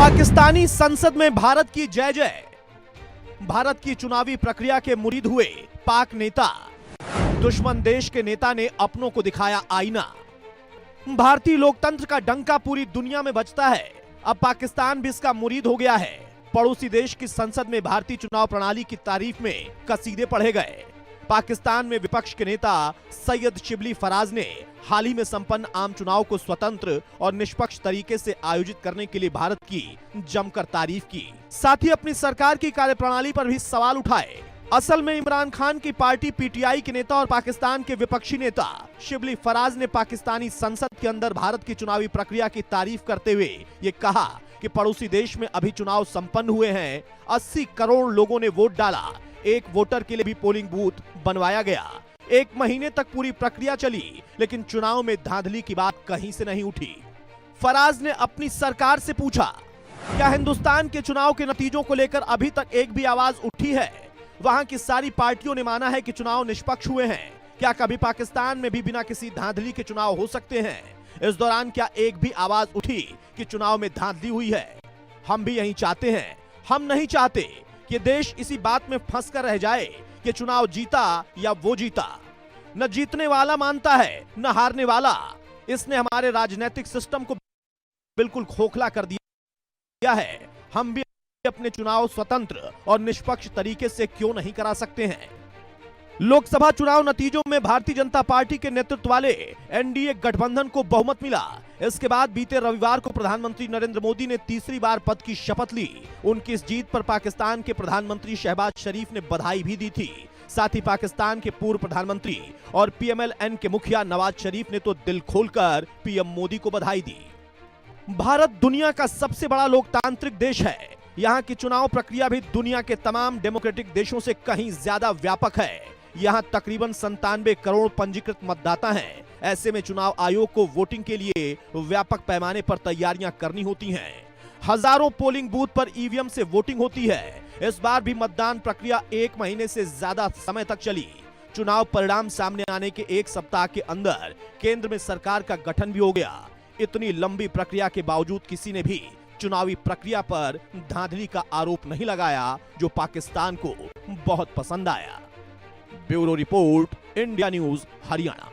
पाकिस्तानी संसद में भारत की जय जय। भारत की चुनावी प्रक्रिया के मुरीद हुए पाक नेता। दुश्मन देश के नेता ने अपनों को दिखाया आईना। भारतीय लोकतंत्र का डंका पूरी दुनिया में बजता है। अब पाकिस्तान भी इसका मुरीद हो गया है। पड़ोसी देश की संसद में भारतीय चुनाव प्रणाली की तारीफ में कसीदे पढ़े गए। पाकिस्तान में विपक्ष के नेता सैयद शिबली फराज ने हाल ही में संपन्न आम चुनाव को स्वतंत्र और निष्पक्ष तरीके से आयोजित करने के लिए भारत की जमकर तारीफ की। साथ ही अपनी सरकार की कार्यप्रणाली पर भी सवाल उठाए। असल में इमरान खान की पार्टी पीटीआई के नेता और पाकिस्तान के विपक्षी नेता शिबली फराज ने पाकिस्तानी संसद के अंदर भारत की चुनावी प्रक्रिया की तारीफ करते हुए ये कहा कि पड़ोसी देश में अभी चुनाव संपन्न हुए हैं। 80 करोड़ लोगों ने वोट डाला। एक वोटर के लिए भी पोलिंग बूथ बनवाया गया। 1 महीने तक पूरी प्रक्रिया चली, लेकिन चुनाव में धांधली की बात कहीं से नहीं उठी। फराज ने अपनी सरकार से पूछा, क्या हिंदुस्तान के चुनाव के नतीजों को लेकर अभी तक एक भी आवाज उठी है? वहां की सारी पार्टियों ने माना है कि चुनाव निष्पक्ष हुए हैं। क्या कभी पाकिस्तान में भी बिना किसी धांधली के चुनाव हो सकते हैं? इस दौरान क्या एक भी आवाज उठी कि चुनाव में धांधली हुई है? हम भी यही चाहते हैं। हम नहीं चाहते कि देश इसी बात में फंस कर रह जाए कि चुनाव जीता या वो जीता। न जीतने वाला मानता है न हारने वाला। इसने हमारे राजनीतिक सिस्टम को बिल्कुल खोखला कर दिया है। हम भी अपने चुनाव स्वतंत्र और निष्पक्ष तरीके से क्यों नहीं करा सकते हैं? लोकसभा चुनाव नतीजों में भारतीय जनता पार्टी के नेतृत्व वाले एनडीए गठबंधन को बहुमत मिला। इसके बाद बीते रविवार को प्रधानमंत्री नरेंद्र मोदी ने तीसरी बार पद की शपथ ली। उनकी इस जीत पर पाकिस्तान के प्रधानमंत्री शहबाज शरीफ ने बधाई भी दी थी। साथ ही पाकिस्तान के पूर्व प्रधानमंत्री और पीएमएल-एन के मुखिया नवाज शरीफ ने तो दिल खोलकर पीएम मोदी को बधाई दी। भारत दुनिया का सबसे बड़ा लोकतांत्रिक देश है। यहाँ की चुनाव प्रक्रिया भी दुनिया के तमाम डेमोक्रेटिक देशों से कहीं ज्यादा व्यापक है। यहाँ तकरीबन 97 करोड़ पंजीकृत मतदाता हैं। ऐसे में चुनाव आयोग को वोटिंग के लिए व्यापक पैमाने पर तैयारियां करनी होती हैं। हजारों पोलिंग बूथ पर ईवीएम से वोटिंग होती है। इस बार भी मतदान प्रक्रिया 1 महीने से ज्यादा समय तक चली। चुनाव परिणाम सामने आने के 1 सप्ताह के अंदर केंद्र में सरकार का गठन भी हो गया। इतनी लंबी प्रक्रिया के बावजूद किसी ने भी चुनावी प्रक्रिया पर धांधली का आरोप नहीं लगाया, जो पाकिस्तान को बहुत पसंद आया। Bureau report, India news, Haryana.